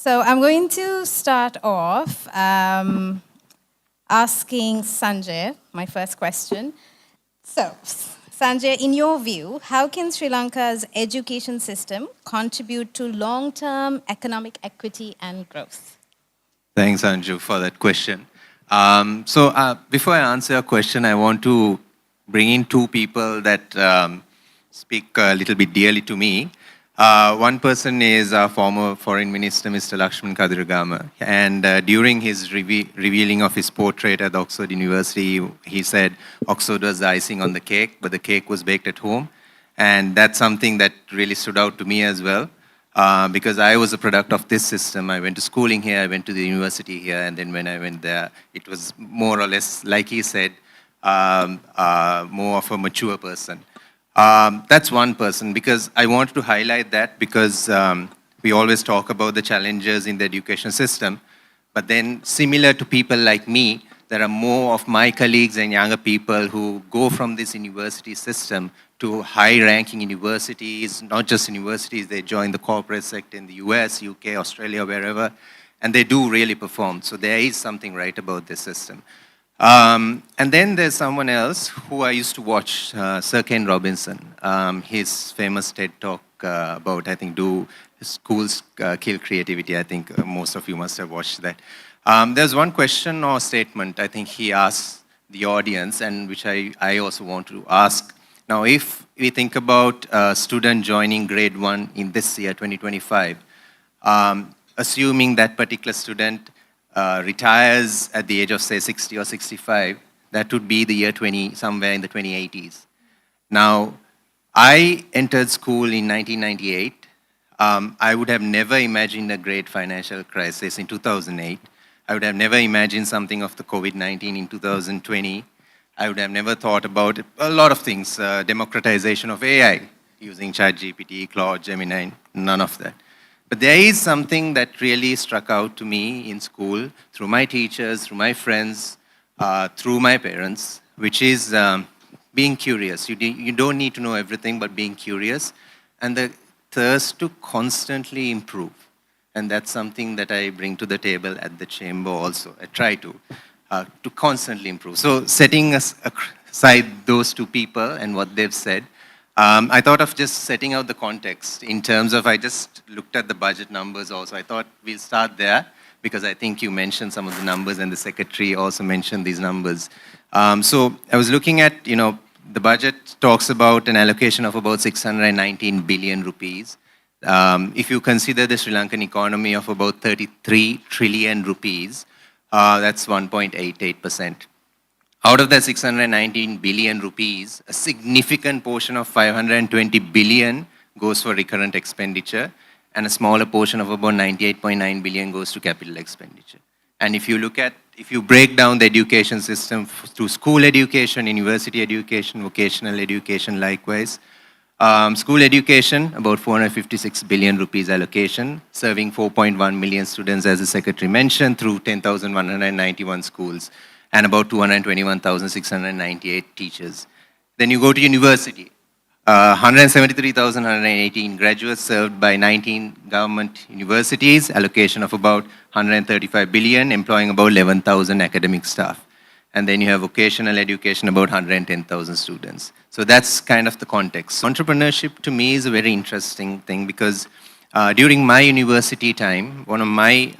So I'm going to start off asking Sanjay my first question. So, Sanjay, in your view, how can Sri Lanka's education system contribute to long-term economic equity and growth? Thanks, Anju, for that question. Before I answer your question, I want to bring in two people that speak a little bit dearly to me. One person is our former Foreign Minister, Mr. Lakshman Kadiragama. And during his revealing of his portrait at Oxford University, he said Oxford was the icing on the cake, but the cake was baked at home. And that's something that really stood out to me as well. Because I was a product of this system. I went to schooling here, I went to the university here, and then when I went there, it was more or less, like he said, more of a mature person. That's one person, because I wanted to highlight that because we always talk about the challenges in the education system, but then similar to people like me, there are more of my colleagues and younger people who go from this university system to high-ranking universities, not just universities, they join the corporate sector in the US, UK, Australia, wherever, and they do really perform. So there is something right about this system. And then there's someone else who I used to watch, Sir Ken Robinson, his famous TED Talk about, I think, do schools kill creativity. I think most of you must have watched that. There's one question or statement I think he asked the audience, and which I also want to ask. Now, if we think about a student joining grade 1 in this year, 2025, assuming that particular student retires at the age of, say, 60 or 65, that would be the year 20, somewhere in the 2080s. Now, I entered school in 1998. I would have never imagined a great financial crisis in 2008. I would have never imagined something of the COVID-19 in 2020. I would have never thought about a lot of things, democratization of AI, using ChatGPT, Claude, Gemini, none of that. But there is something that really struck out to me in school, through my teachers, through my friends, through my parents, which is being curious. You don't need to know everything, but being curious, and the thirst to constantly improve. And that's something that I bring to the table at the chamber also. I try to constantly improve. So setting aside those two people and what they've said, I thought of just setting out the context in terms of, I just looked at the budget numbers also. I thought we'll start there because I think you mentioned some of the numbers and the secretary also mentioned these numbers. So I was looking at, the budget talks about an allocation of about 619 billion rupees. If you consider the Sri Lankan economy of about 33 trillion rupees, that's 1.88%. Out of that 619 billion rupees, a significant portion of 520 billion goes for recurrent expenditure, and a smaller portion of about 98.9 billion goes to capital expenditure. And if you break down the education system to school education, university education, vocational education likewise, school education, about 456 billion rupees allocation, serving 4.1 million students, as the secretary mentioned, through 10,191 schools, and about 221,698 teachers. Then you go to university, 173,118 graduates served by 19 government universities, allocation of about 135 billion, employing about 11,000 academic staff. And then you have vocational education, about 110,000 students. So that's kind of the context. Entrepreneurship to me is a very interesting thing because during my university time, one of my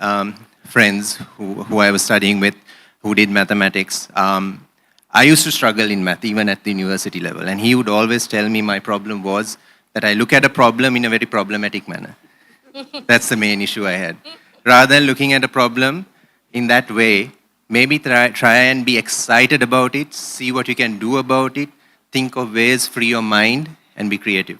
friends who I was studying with, who did mathematics, I used to struggle in math, even at the university level. And he would always tell me my problem was that I look at a problem in a very problematic manner. That's the main issue I had. Rather than looking at a problem in that way, maybe try and be excited about it, see what you can do about it, think of ways, free your mind, and be creative.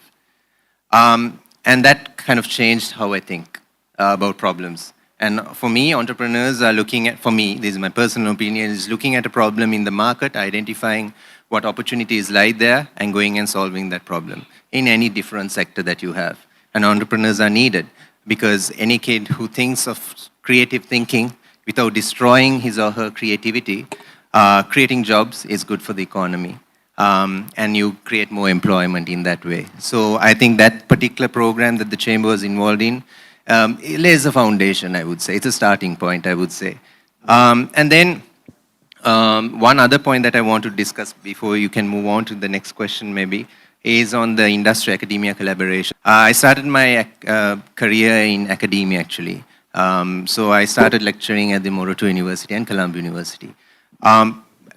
And that kind of changed how I think about problems. And for me, entrepreneurs are looking at, for me, this is my personal opinion, is looking at a problem in the market, identifying what opportunities lie there, and going and solving that problem in any different sector that you have. And entrepreneurs are needed because any kid who thinks of creative thinking without destroying his or her creativity, creating jobs is good for the economy. And you create more employment in that way. So I think that particular program that the Chamber was involved in, it lays a foundation, I would say. It's a starting point, I would say. And then one other point that I want to discuss before you can move on to the next question maybe is on the industry-academia collaboration. I started my career in academia actually. So I started lecturing at the Moroto University and Columbia University.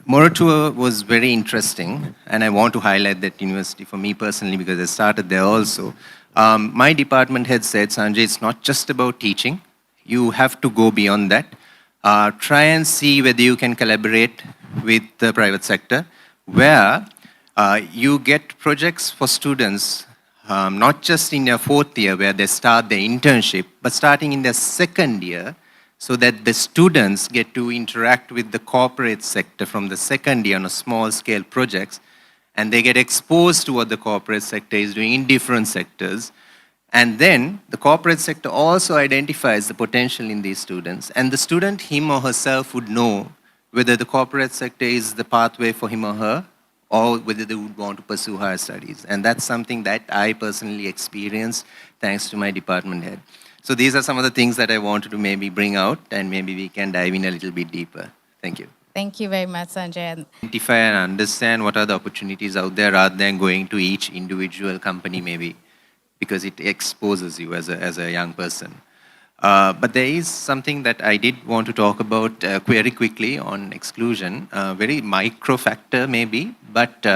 Moroto was very interesting, and I want to highlight that university for me personally because I started there also. My department head said, Sanjay, it's not just about teaching. You have to go beyond that. Try and see whether you can collaborate with the private sector, where you get projects for students, not just in their fourth year where they start their internship, but starting in their second year, so that the students get to interact with the corporate sector from the second year on a small scale projects, and they get exposed to what the corporate sector is doing in different sectors. And then the corporate sector also identifies the potential in these students. And the student, him or herself, would know whether the corporate sector is the pathway for him or her, or whether they would want to pursue higher studies. And that's something that I personally experienced thanks to my department head. So these are some of the things that I wanted to maybe bring out, and maybe we can dive in a little bit deeper. Thank you. Thank you very much, Sanjay. Identify and understand what are the opportunities out there rather than going to each individual company maybe, because it exposes you as a young person. But there is something that I did want to talk about very quickly on exclusion, very micro factor maybe, but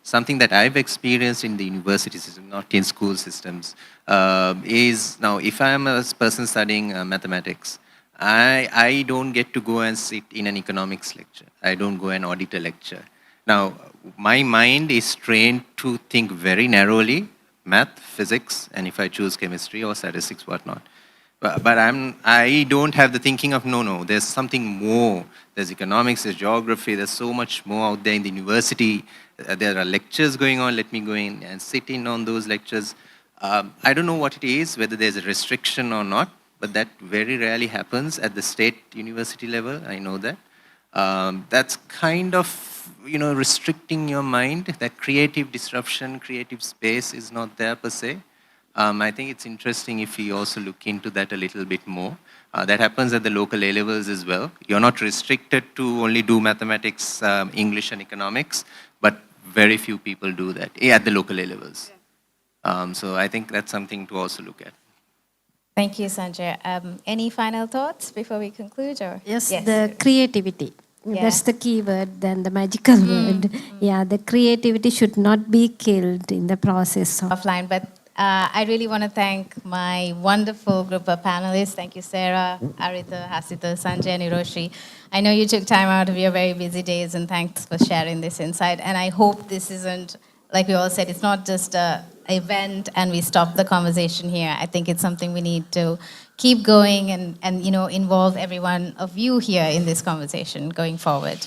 something that I've experienced in the university system, not in school systems, is now if I'm a person studying mathematics, I don't get to go and sit in an economics lecture. I don't go and audit a lecture. Now, my mind is trained to think very narrowly, math, physics, and if I choose chemistry or statistics, whatnot. But I don't have the thinking of, no, there's something more. There's economics, there's geography, there's so much more out there in the university. There are lectures going on, let me go in and sit in on those lectures. I don't know what it is, whether there's a restriction or not, but that very rarely happens at the state university level, I know that. That's kind of, restricting your mind. That creative disruption, creative space is not there per se. I think it's interesting if we also look into that a little bit more. That happens at the local A levels as well. You're not restricted to only do mathematics, English and economics, but very few people do that at the local A levels. So I think that's something to also look at. Thank you, Sanjay. Any final thoughts before we conclude? Or? Yes, the creativity. Yeah. That's the key word, then the magical word. Yeah, the creativity should not be killed in the process of Offline, but I really want to thank my wonderful group of panelists. Thank you, Sarah, Arita, Hasita, Sanjay, and Hiroshi. I know you took time out of your very busy days, and thanks for sharing this insight. And I hope this isn't, like we all said, it's not just an event and we stop the conversation here. I think it's something we need to keep going and involve every one of you here in this conversation going forward.